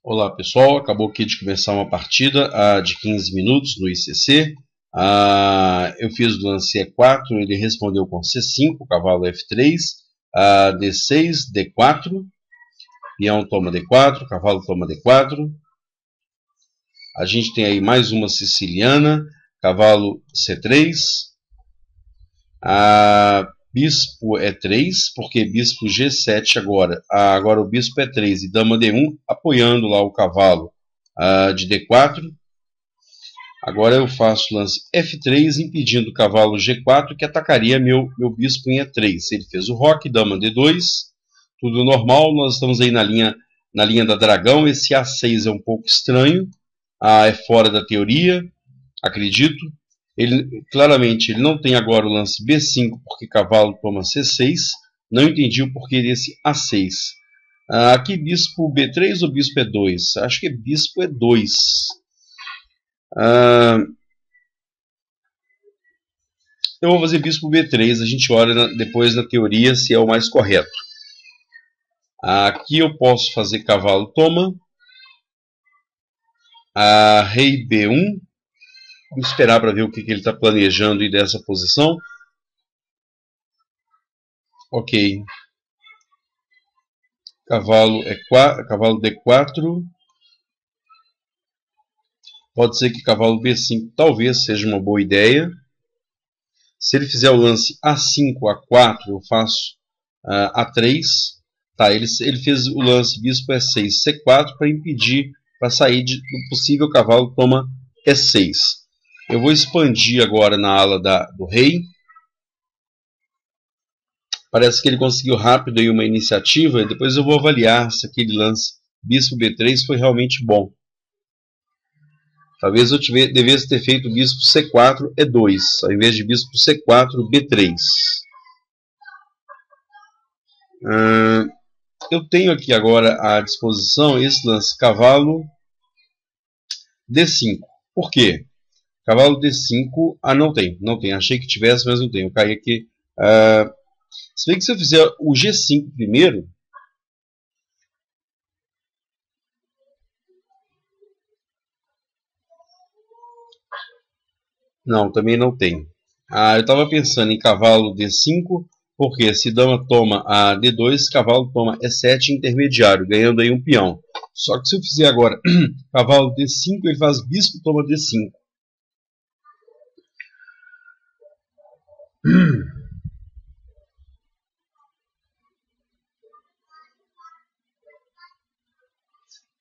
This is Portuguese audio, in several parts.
Olá pessoal, acabou aqui de começar uma partida de 15 minutos no ICC. Eu fiz o lance E4, ele respondeu com C5, cavalo F3, D6, D4, peão toma D4, cavalo toma D4. A gente tem aí mais uma siciliana, cavalo C3, bispo E3, porque bispo G7 agora. Agora o bispo E3 e dama D1, apoiando lá o cavalo de D4. Agora eu faço lance F3, impedindo o cavalo G4, que atacaria meu bispo em E3. Ele fez o roque, dama D2, tudo normal. Nós estamos aí na linha da dragão. Esse A6 é um pouco estranho, é fora da teoria, acredito. Claramente ele não tem agora o lance B5, porque cavalo toma C6. Não entendi o porquê desse A6. Aqui bispo B3 ou bispo E2? Acho que é bispo E2. Eu vou fazer bispo B3, a gente olha depois na teoria se é o mais correto. Aqui eu posso fazer cavalo toma, rei B1, vamos esperar para ver o que ele está planejando aí dessa posição. Ok, cavalo D4, pode ser que cavalo B5 talvez seja uma boa ideia. Se ele fizer o lance A5, A4, eu faço A3. Tá, ele fez o lance bispo E6, C4 para impedir, para sair do possível cavalo toma E6. Eu vou expandir agora na ala do rei. Parece que ele conseguiu rápido aí uma iniciativa. Depois eu vou avaliar se aquele lance bispo B3 foi realmente bom. Talvez eu devesse ter feito bispo C4 E2, ao invés de bispo C4 B3. Eu tenho aqui agora à disposição esse lance cavalo D5. Por quê? Cavalo D5, não tem. Achei que tivesse, mas não tem. Eu caí aqui. Se bem que se eu fizer o G5 primeiro, não, também não tem. Eu estava pensando em cavalo D5, porque se dama toma a D2, cavalo toma E7 intermediário, ganhando aí um peão. Só que se eu fizer agora cavalo D5, ele faz bispo toma D5.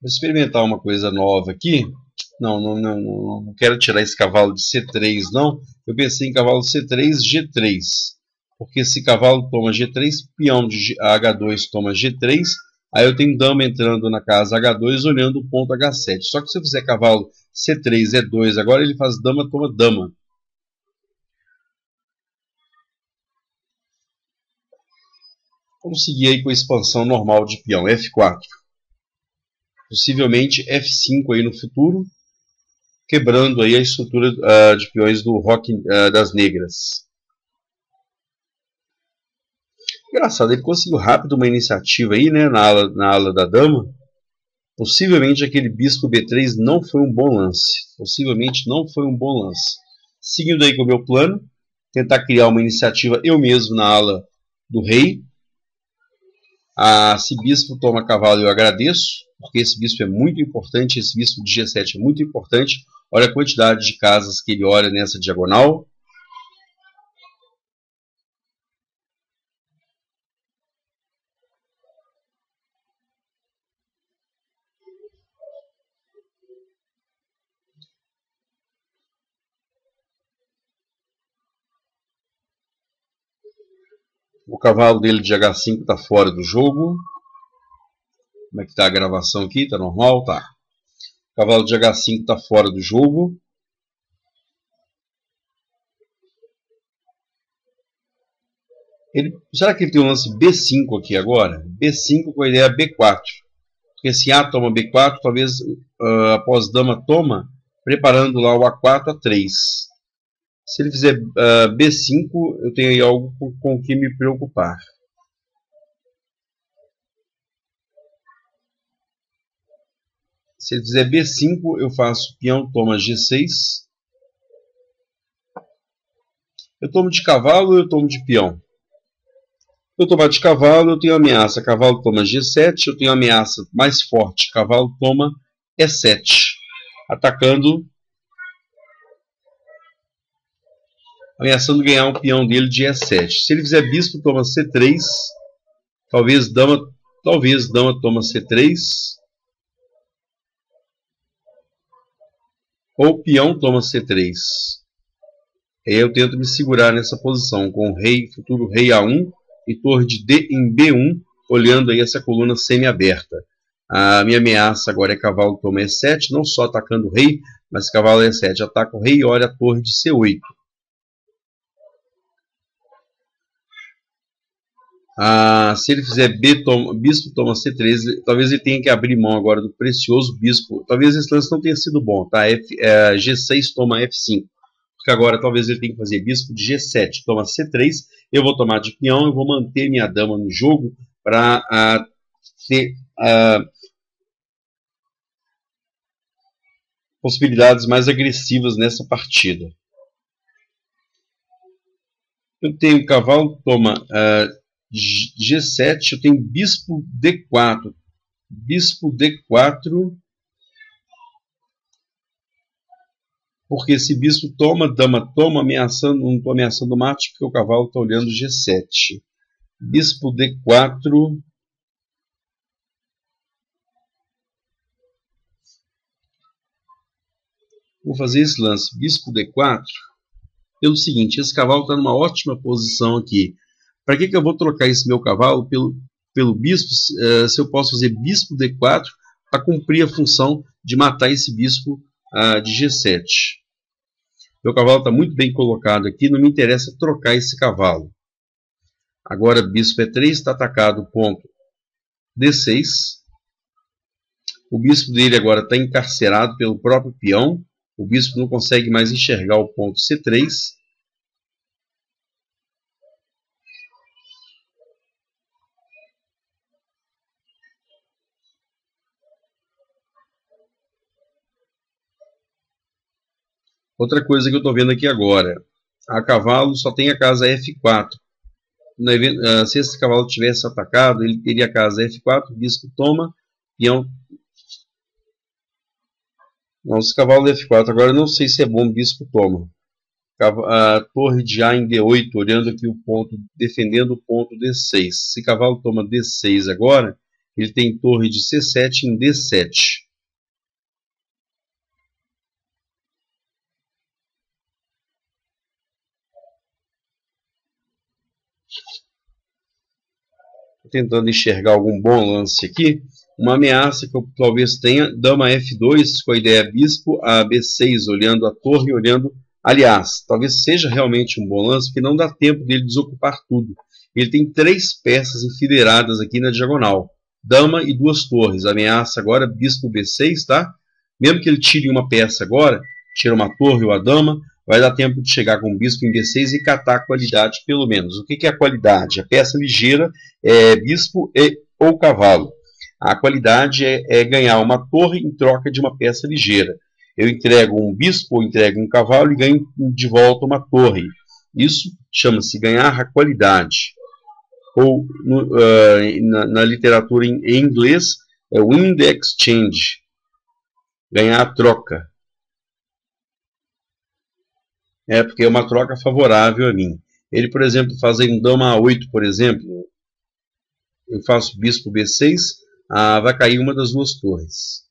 Vou experimentar uma coisa nova aqui. Não quero tirar esse cavalo de C3, não. Eu pensei em cavalo C3, G3. Porque se cavalo toma G3, peão de H2 toma G3. Aí eu tenho dama entrando na casa H2, olhando o ponto H7. Só que se eu fizer cavalo C3, E2, agora ele faz dama toma dama. Vamos seguir aí com a expansão normal de peão, F4. Possivelmente F5 aí no futuro, quebrando aí a estrutura de peões do roque das negras. Engraçado, ele conseguiu rápido uma iniciativa aí, né, na ala da dama. Possivelmente aquele bispo B3 não foi um bom lance. Seguindo aí com o meu plano, tentar criar uma iniciativa eu mesmo na ala do rei. Se bispo toma cavalo, eu agradeço, porque esse bispo é muito importante, esse bispo de G7 é muito importante. Olha a quantidade de casas que ele olha nessa diagonal. O cavalo dele de H5 está fora do jogo. Como é que está a gravação aqui? Está normal? Tá. O cavalo de H5 está fora do jogo. Será que ele tem um lance B5 aqui agora? B5 com a ideia B4. Porque se A toma B4, talvez após dama toma, preparando lá o A4, A3. Se ele fizer B5, eu tenho aí algo com o que me preocupar. Se ele fizer B5, eu faço peão toma G6. Eu tomo de cavalo ou eu tomo de peão? Se eu tomar de cavalo, eu tenho ameaça. Cavalo toma G7, eu tenho ameaça mais forte. Cavalo toma E7. Atacando, ameaçando ganhar um peão dele de E7. Se ele fizer bispo, toma C3. Talvez dama toma C3. Ou peão toma C3. Aí eu tento me segurar nessa posição com o rei, futuro rei A1 e torre de D em B1, olhando aí essa coluna semi-aberta. A minha ameaça agora é cavalo toma E7, não só atacando o rei, mas cavalo E7 ataca o rei e olha a torre de C8. Se ele fizer bispo toma C13, talvez ele tenha que abrir mão agora do precioso bispo. Talvez esse lance não tenha sido bom, tá? G6 toma F5. Porque agora talvez ele tenha que fazer bispo de G7, toma C3, eu vou tomar de peão, eu vou manter minha dama no jogo para ter possibilidades mais agressivas nessa partida. Eu tenho cavalo toma G7, eu tenho bispo D4. Bispo D4... Porque esse bispo toma, dama toma, ameaçando, não estou ameaçando o mate, porque o cavalo está olhando G7. Bispo D4. Vou fazer esse lance, bispo D4, pelo seguinte, esse cavalo está numa ótima posição aqui. Para que eu vou trocar esse meu cavalo pelo bispo, se eu posso fazer bispo D4 para cumprir a função de matar esse bispo de G7. Meu cavalo está muito bem colocado aqui, não me interessa trocar esse cavalo. Agora bispo E3 está atacado, ponto D6. O bispo dele agora está encarcerado pelo próprio peão. O bispo não consegue mais enxergar o ponto C3. Outra coisa que eu estou vendo aqui agora, a cavalo só tem a casa F4. Se esse cavalo tivesse atacado, ele teria a casa F4, bispo toma, peão... Não, esse cavalo F4, agora eu não sei se é bom, bispo toma. A torre de A em D8, olhando aqui o ponto, defendendo o ponto D6. Se cavalo toma D6 agora, ele tem torre de C7 em D7. Tentando enxergar algum bom lance aqui. Uma ameaça que eu talvez tenha, dama F2, com a ideia bispo, a B6, olhando a torre, olhando... Aliás, talvez seja realmente um bom lance, porque não dá tempo dele desocupar tudo. Ele tem 3 peças enfileiradas aqui na diagonal. Dama e 2 torres. Ameaça agora, bispo B6, tá? Mesmo que ele tire uma peça agora, tira uma torre ou a dama, vai dar tempo de chegar com o bispo em B6 e catar a qualidade, pelo menos. O que é a qualidade? A peça ligeira é bispo ou cavalo. A qualidade é ganhar uma torre em troca de uma peça ligeira. Eu entrego um bispo ou entrego um cavalo e ganho de volta uma torre. Isso chama-se ganhar a qualidade. Ou na literatura em inglês é win the exchange. Ganhar a troca. Porque é uma troca favorável a mim. Ele, por exemplo, faz em dama A8, por exemplo. Eu faço bispo B6, vai cair uma das 2 torres.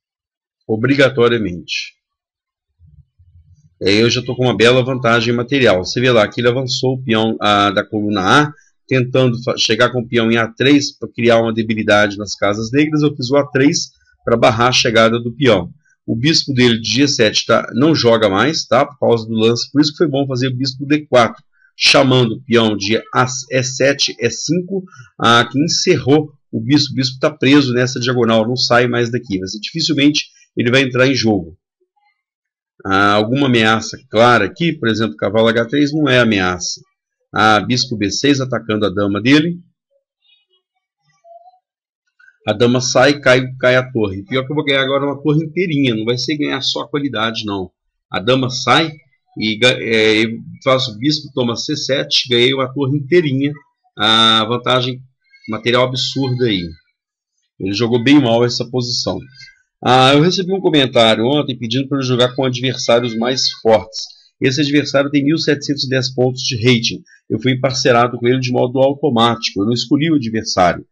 Obrigatoriamente. Eu já estou com uma bela vantagem material. Você vê lá que ele avançou o peão da coluna A, tentando chegar com o peão em A3 para criar uma debilidade nas casas negras. Eu fiz o A3 para barrar a chegada do peão. O bispo dele de G7 não joga mais, tá? Por causa do lance. Por isso que foi bom fazer o bispo D4, chamando o peão de E7, E5, que encerrou o bispo. O bispo está preso nessa diagonal, não sai mais daqui. Mas dificilmente ele vai entrar em jogo. Alguma ameaça clara aqui, por exemplo, cavalo H3 não é ameaça. Bispo B6 atacando a dama dele. A dama sai, cai a torre. Pior que eu vou ganhar agora uma torre inteirinha, não vai ser ganhar só a qualidade, não. A dama sai e faço o bispo, toma C7, ganhei uma torre inteirinha. A vantagem material absurda aí. Ele jogou bem mal essa posição. Eu recebi um comentário ontem pedindo para eu jogar com adversários mais fortes. Esse adversário tem 1.710 pontos de rating. Eu fui parcerado com ele de modo automático. Eu não escolhi o adversário.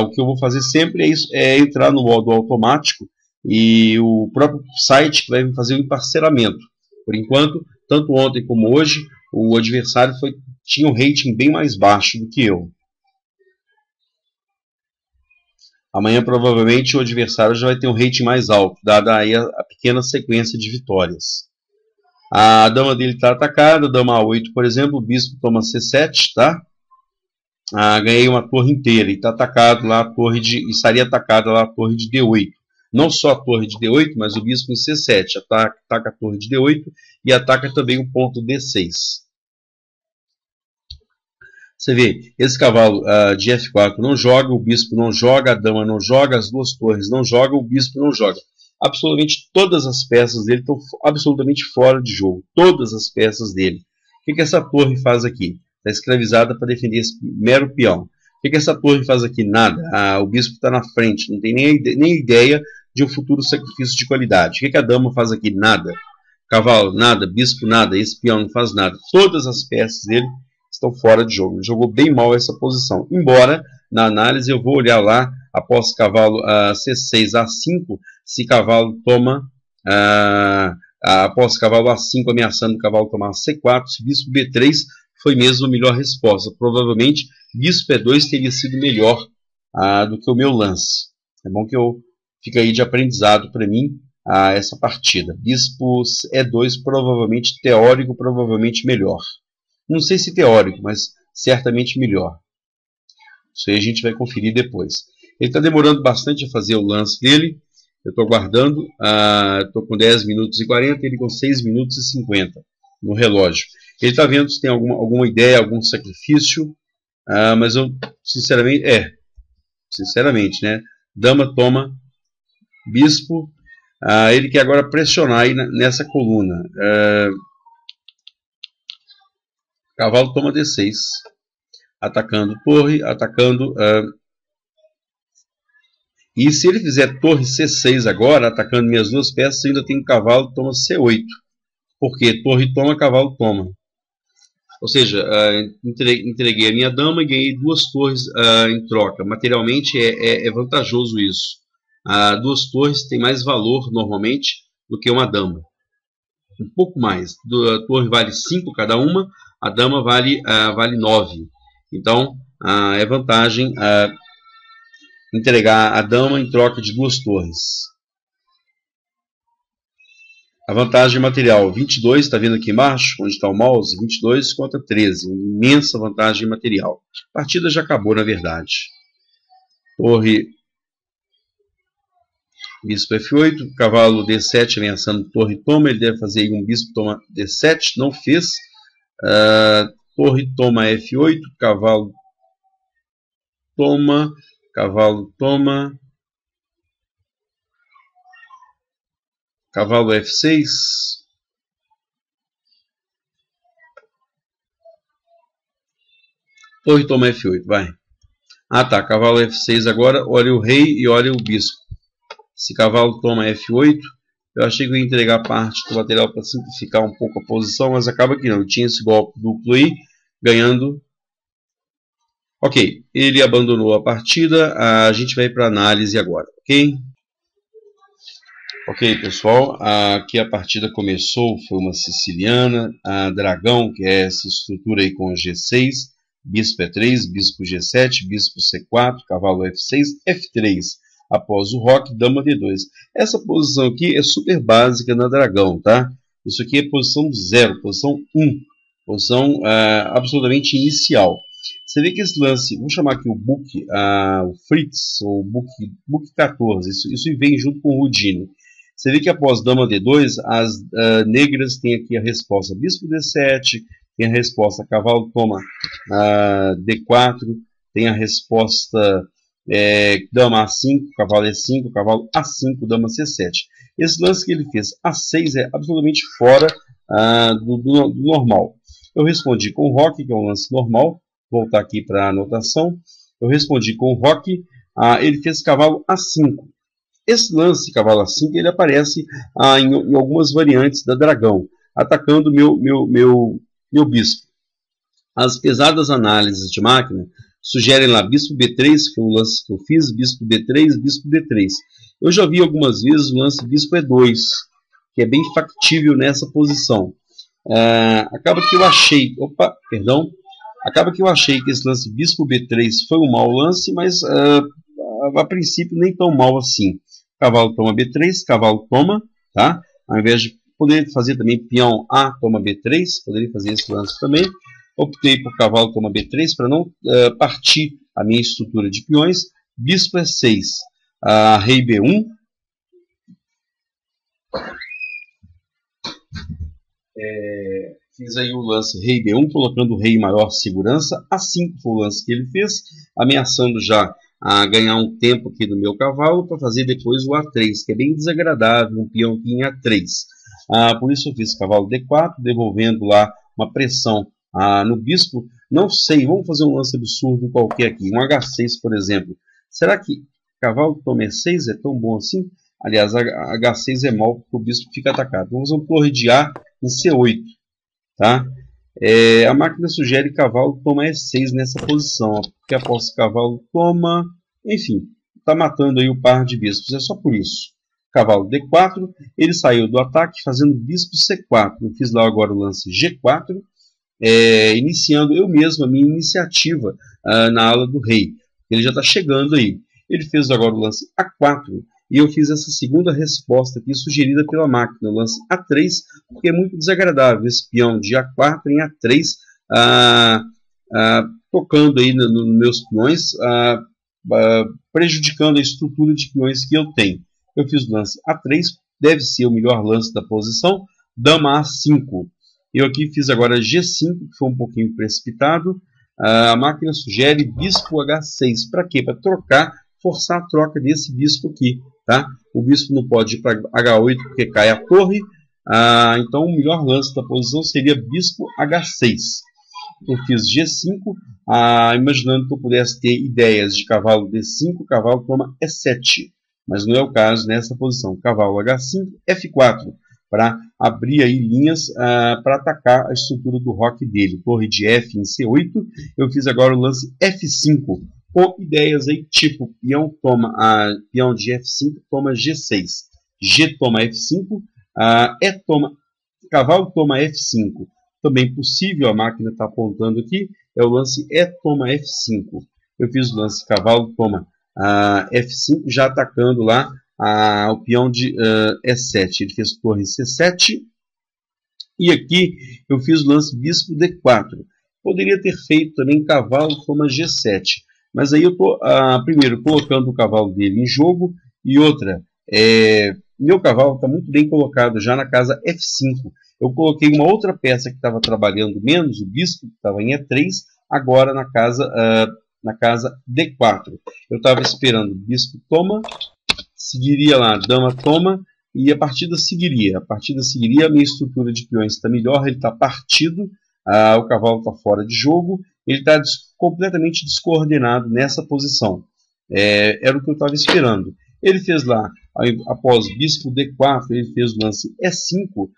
O que eu vou fazer sempre é entrar no modo automático e o próprio site que vai me fazer o emparceramento. Por enquanto, tanto ontem como hoje, o adversário tinha um rating bem mais baixo do que eu. Amanhã, provavelmente, o adversário já vai ter um rating mais alto, dada aí a pequena sequência de vitórias. A dama dele está atacada, dama A8, por exemplo, o bispo toma C7, tá? Ganhei uma torre inteira e está atacado lá estaria atacada lá a torre de D8. Não só a torre de D8, mas o bispo em C7 ataca a torre de D8 e ataca também o ponto D6. Você vê, esse cavalo de F4 não joga, o bispo não joga, a dama não joga, as duas torres não jogam, o bispo não joga. Absolutamente todas as peças dele estão absolutamente fora de jogo. Todas as peças dele. O que essa torre faz aqui? Está escravizada para defender esse mero peão. O que essa torre faz aqui? Nada. O bispo está na frente, não tem nem ideia de um futuro sacrifício de qualidade. O que a dama faz aqui? Nada. Cavalo, nada. Bispo, nada. Esse peão não faz nada. Todas as peças dele estão fora de jogo. Ele jogou bem mal essa posição. Embora, na análise, eu vou olhar lá, após cavalo C6, A5, se cavalo toma, após cavalo A5 ameaçando o cavalo tomar C4, se bispo B3 foi mesmo a melhor resposta. Provavelmente, bispo E2 teria sido melhor do que o meu lance. É bom que fica aí de aprendizado para mim essa partida. Bispo E2 provavelmente teórico, provavelmente melhor. Não sei se teórico, mas certamente melhor. Isso aí a gente vai conferir depois. Ele está demorando bastante a fazer o lance dele. Eu estou aguardando. Estou com 10 minutos e 40, ele com 6 minutos e 50 no relógio. Ele está vendo se tem alguma ideia, algum sacrifício. Mas eu, sinceramente, né? Dama toma, bispo. Ele quer agora pressionar aí nessa coluna. Cavalo toma D6, atacando torre, atacando... E se ele fizer torre C6 agora, atacando minhas duas peças, ainda tem cavalo toma C8. Porque torre toma, cavalo toma. Ou seja, entreguei a minha dama e ganhei duas torres em troca. Materialmente é vantajoso isso. Duas torres têm mais valor, normalmente, do que uma dama. Um pouco mais. A torre vale 5 cada uma. A dama vale 9. Então, é vantagem entregar a dama em troca de duas torres. A vantagem material, 22, está vendo aqui embaixo, onde está o mouse? 22 contra 13. Imensa vantagem material. A partida já acabou, na verdade. Torre, bispo F8, cavalo D7 ameaçando torre toma. Ele deve fazer aí um bispo toma D7, não fez. Torre toma F8, cavalo toma, cavalo F6, torre toma F8, vai. Tá, cavalo F6 agora, olha o rei e olha o bispo. Se cavalo toma F8, eu achei que eu ia entregar parte do material para simplificar um pouco a posição, mas acaba que não. Tinha esse golpe duplo aí, ganhando. Ok, ele abandonou a partida, a gente vai para análise agora, ok? Ok, pessoal, aqui a partida começou, foi uma siciliana, a dragão, que é essa estrutura aí com G6, bispo E3, bispo G7, bispo C4, cavalo F6, F3. Após o roque, dama D2. Essa posição aqui é super básica na dragão, tá? Isso aqui é posição 0, posição 1, posição absolutamente inicial. Você vê que esse lance, vamos chamar aqui o Book, o Fritz, ou Book 14, isso vem junto com o Houdini. Você vê que após dama D2, as negras têm aqui a resposta bispo D7, tem a resposta cavalo toma D4, tem a resposta dama A5, cavalo E5, cavalo A5, dama C7. Esse lance que ele fez A6 é absolutamente fora do normal. Eu respondi com roque, que é um lance normal. Vou voltar aqui para a anotação. Eu respondi com roque. Ele fez cavalo A5. Esse lance, cavalo A5, ele aparece em algumas variantes da dragão, atacando meu bispo. As pesadas análises de máquina sugerem lá bispo B3, que foi o lance que eu fiz, bispo B3, bispo D3. Eu já vi algumas vezes o lance bispo E2, que é bem factível nessa posição. Acaba que eu achei que esse lance bispo B3 foi um mau lance, mas a princípio nem tão mal assim. Cavalo toma B3, cavalo toma, tá? Ao invés de poder fazer também peão A toma B3, poderia fazer esse lance também. Optei por cavalo toma B3 para não partir a minha estrutura de peões. Bispo E6, rei B1. Fiz aí o lance rei B1, colocando o rei em maior segurança. A5 foi o lance que ele fez, ameaçando já ganhar um tempo aqui do meu cavalo para fazer depois o A3, que é bem desagradável, um peão aqui em A3. Por isso eu fiz cavalo D4, devolvendo lá uma pressão no bispo. Não sei, vamos fazer um lance absurdo qualquer aqui, um H6, por exemplo. Será que cavalo toma E6 é tão bom assim? Aliás, H6 é mal porque o bispo fica atacado. Vamos fazer um torre de A em C8. Tá? A máquina sugere cavalo toma E6 nessa posição, porque após cavalo toma, enfim, está matando aí o par de bispos, é só por isso. Cavalo D4, ele saiu do ataque fazendo bispo C4. Eu fiz lá agora o lance G4, iniciando eu mesmo a minha iniciativa na ala do rei. Ele já está chegando aí. Ele fez agora o lance A4, e eu fiz essa segunda resposta aqui sugerida pela máquina, o lance A3, porque é muito desagradável esse peão de A4 em A3, tocando aí nos meus peões, prejudicando a estrutura de peões que eu tenho. Eu fiz o lance A3, deve ser o melhor lance da posição, dama A5. Eu aqui fiz agora G5, que foi um pouquinho precipitado. A máquina sugere bispo H6. Para quê? Para forçar a troca desse bispo aqui. Tá? O bispo não pode ir para H8 porque cai a torre. Então o melhor lance da posição seria bispo H6. Eu fiz G5, imaginando que eu pudesse ter ideias de cavalo D5, cavalo toma E7. Mas não é o caso nessa posição. Cavalo H5, F4. Para abrir aí linhas para atacar a estrutura do roque dele. Torre de F em C8. Eu fiz agora o lance F5. Com ideias aí tipo peão de F5 toma G6, G toma F5, cavalo toma F5. Também possível, a máquina está apontando aqui, é o lance E toma F5. Eu fiz o lance cavalo toma F5, já atacando lá o peão de E7. Ele fez torre C7. E aqui eu fiz o lance bispo D4. Poderia ter feito também cavalo toma G7. Mas aí eu estou, primeiro, colocando o cavalo dele em jogo, e outra, meu cavalo está muito bem colocado já na casa F5. Eu coloquei uma outra peça que estava trabalhando menos, o bispo, que estava em E3, agora na casa D4. Eu estava esperando bispo toma, seguiria lá dama toma, e a partida seguiria. A minha estrutura de peões está melhor, ele está partido, o cavalo está fora de jogo, ele está completamente descoordenado nessa posição. Era o que eu estava esperando. Ele fez lá, após bispo D4, ele fez o lance E5,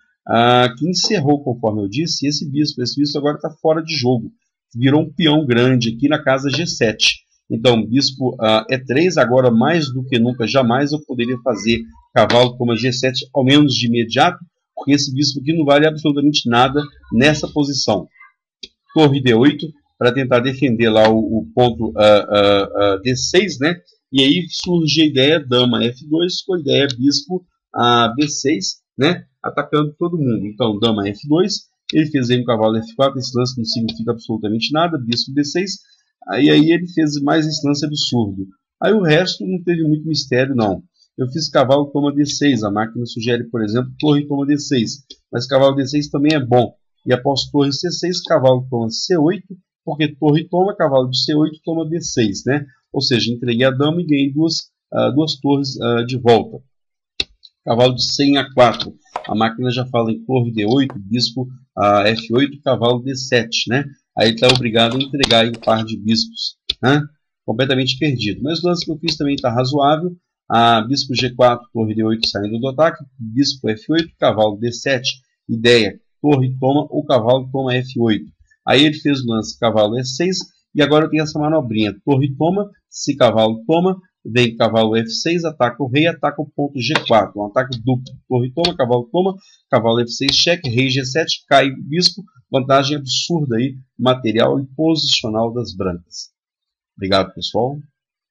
que encerrou, conforme eu disse, esse bispo agora está fora de jogo. Virou um peão grande aqui na casa G7. Então, bispo E3, agora mais do que nunca, jamais eu poderia fazer cavalo toma G7, ao menos de imediato, porque esse bispo aqui não vale absolutamente nada nessa posição. Torre D8, para tentar defender lá o ponto D6, né? E aí surge a ideia dama F2 com a ideia bispo B6, né? Atacando todo mundo. Então, dama F2, ele fez aí um cavalo F4, esse lance não significa absolutamente nada, bispo B6, aí ele fez mais esse lance absurdo. Aí o resto não teve muito mistério, não. Eu fiz cavalo toma D6, a máquina sugere, por exemplo, torre toma D6, mas cavalo D6 também é bom. E após torre C6, cavalo toma C8, porque torre toma, cavalo de C8 toma B6, né? ou seja, entreguei a dama e ganhei duas torres de volta. Cavalo de 100 a 4. A máquina já fala em torre D8, bispo F8, cavalo D7, né? Aí ele está obrigado a entregar aí um par de bispos, né? Completamente perdido. Mas o lance que eu fiz também está razoável. Bispo G4, torre D8 saindo do ataque, bispo F8, cavalo D7, ideia, torre toma ou cavalo toma F8. Aí ele fez o lance cavalo E6 e agora eu tenho essa manobrinha, torre toma, se cavalo toma, vem cavalo F6, ataca o rei, ataca o ponto G4. Um ataque duplo. Torre toma, cavalo F6, cheque, rei G7, cai o bispo. Vantagem absurda aí, material e posicional das brancas. Obrigado, pessoal.